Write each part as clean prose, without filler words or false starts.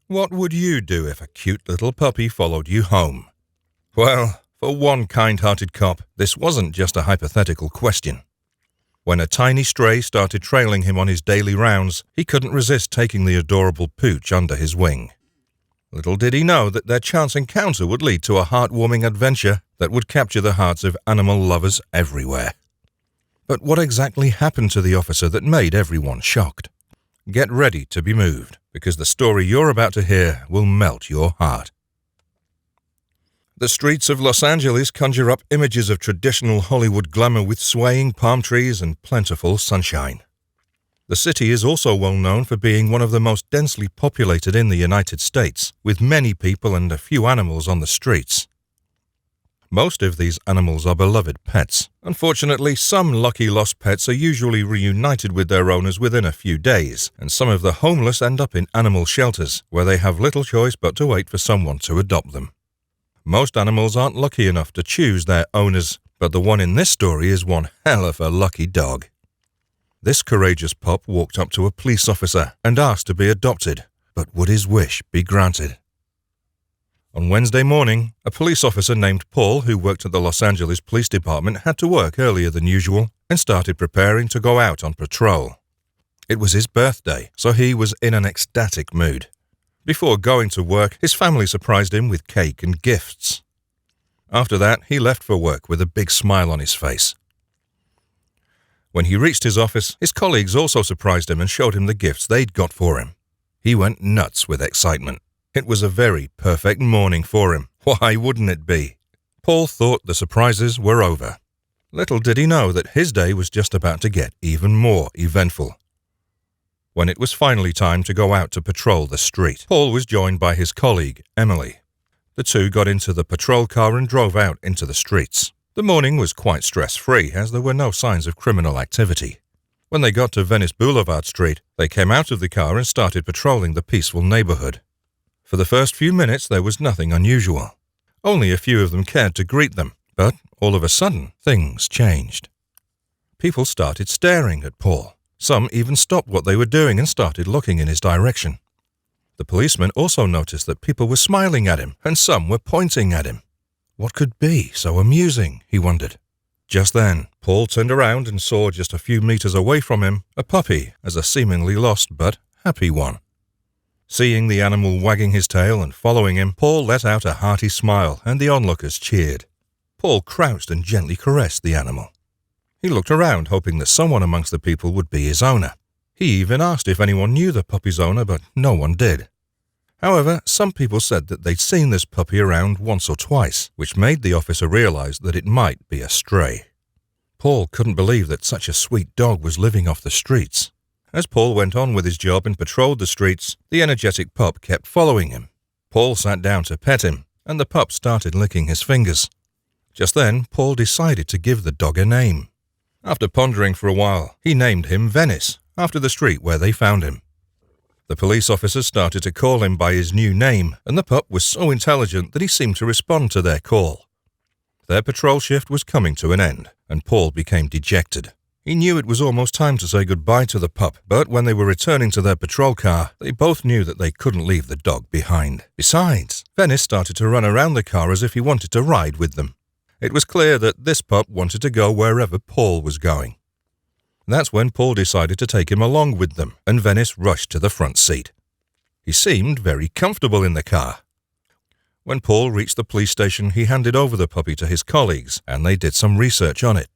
What would you do if a cute little puppy followed you home? Well, for one kind-hearted cop, this wasn't just a hypothetical question. When a tiny stray started trailing him on his daily rounds, he couldn't resist taking the adorable pooch under his wing. Little did he know that their chance encounter would lead to a heartwarming adventure that would capture the hearts of animal lovers everywhere. But what exactly happened to the officer that made everyone shocked? Get ready to be moved, because the story you're about to hear will melt your heart. The streets of Los Angeles conjure up images of traditional Hollywood glamour with swaying palm trees and plentiful sunshine. The city is also well known for being one of the most densely populated in the United States, with many people and a few animals on the streets. Most of these animals are beloved pets. Unfortunately, some lucky lost pets are usually reunited with their owners within a few days, and some of the homeless end up in animal shelters, where they have little choice but to wait for someone to adopt them. Most animals aren't lucky enough to choose their owners, but the one in this story is one hell of a lucky dog. This courageous pup walked up to a police officer and asked to be adopted, but would his wish be granted? On Wednesday morning, a police officer named Paul, who worked at the Los Angeles Police Department, had to work earlier than usual and started preparing to go out on patrol. It was his birthday, so he was in an ecstatic mood. Before going to work, his family surprised him with cake and gifts. After that, he left for work with a big smile on his face. When he reached his office, his colleagues also surprised him and showed him the gifts they'd got for him. He went nuts with excitement. It was a very perfect morning for him. Why wouldn't it be? Paul thought the surprises were over. Little did he know that his day was just about to get even more eventful. When it was finally time to go out to patrol the street, Paul was joined by his colleague, Emily. The two got into the patrol car and drove out into the streets. The morning was quite stress-free, as there were no signs of criminal activity. When they got to Venice Boulevard Street, they came out of the car and started patrolling the peaceful neighborhood. For the first few minutes, there was nothing unusual. Only a few of them cared to greet them, but all of a sudden, things changed. People started staring at Paul. Some even stopped what they were doing and started looking in his direction. The policeman also noticed that people were smiling at him, and some were pointing at him. What could be so amusing, he wondered. Just then, Paul turned around and saw just a few meters away from him a puppy, as a seemingly lost but happy one. Seeing the animal wagging his tail and following him, Paul let out a hearty smile, and the onlookers cheered. Paul crouched and gently caressed the animal. He looked around, hoping that someone amongst the people would be his owner. He even asked if anyone knew the puppy's owner, but no one did. However, some people said that they'd seen this puppy around once or twice, which made the officer realize that it might be a stray. Paul couldn't believe that such a sweet dog was living off the streets. As Paul went on with his job and patrolled the streets, the energetic pup kept following him. Paul sat down to pet him, and the pup started licking his fingers. Just then, Paul decided to give the dog a name. After pondering for a while, he named him Venice, after the street where they found him. The police officers started to call him by his new name, and the pup was so intelligent that he seemed to respond to their call. Their patrol shift was coming to an end, and Paul became dejected. He knew it was almost time to say goodbye to the pup, but when they were returning to their patrol car, they both knew that they couldn't leave the dog behind. Besides, Venice started to run around the car as if he wanted to ride with them. It was clear that this pup wanted to go wherever Paul was going. That's when Paul decided to take him along with them, and Venice rushed to the front seat. He seemed very comfortable in the car. When Paul reached the police station, he handed over the puppy to his colleagues, and they did some research on it.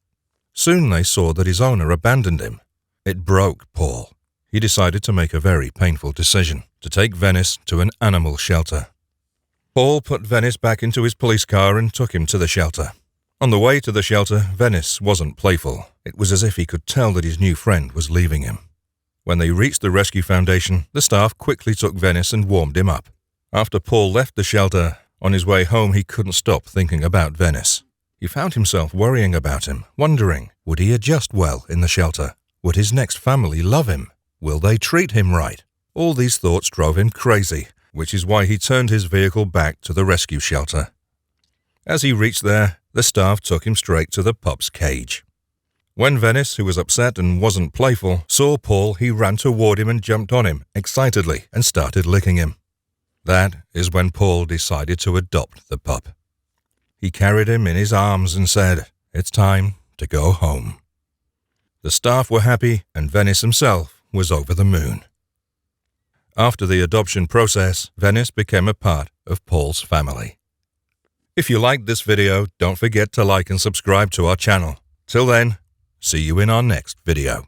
Soon they saw that his owner abandoned him. It broke Paul. He decided to make a very painful decision, to take Venice to an animal shelter. Paul put Venice back into his police car and took him to the shelter. On the way to the shelter, Venice wasn't playful. It was as if he could tell that his new friend was leaving him. When they reached the rescue foundation, the staff quickly took Venice and warmed him up. After Paul left the shelter, on his way home he couldn't stop thinking about Venice. He found himself worrying about him, wondering, would he adjust well in the shelter? Would his next family love him? Will they treat him right? All these thoughts drove him crazy, which is why he turned his vehicle back to the rescue shelter. As he reached there, the staff took him straight to the pup's cage. When Venice, who was upset and wasn't playful, saw Paul, he ran toward him and jumped on him excitedly and started licking him. That is when Paul decided to adopt the pup. He carried him in his arms and said, "It's time to go home." The staff were happy, and Venice himself was over the moon. After the adoption process, Venice became a part of Paul's family. If you liked this video, don't forget to like and subscribe to our channel. Till then, see you in our next video.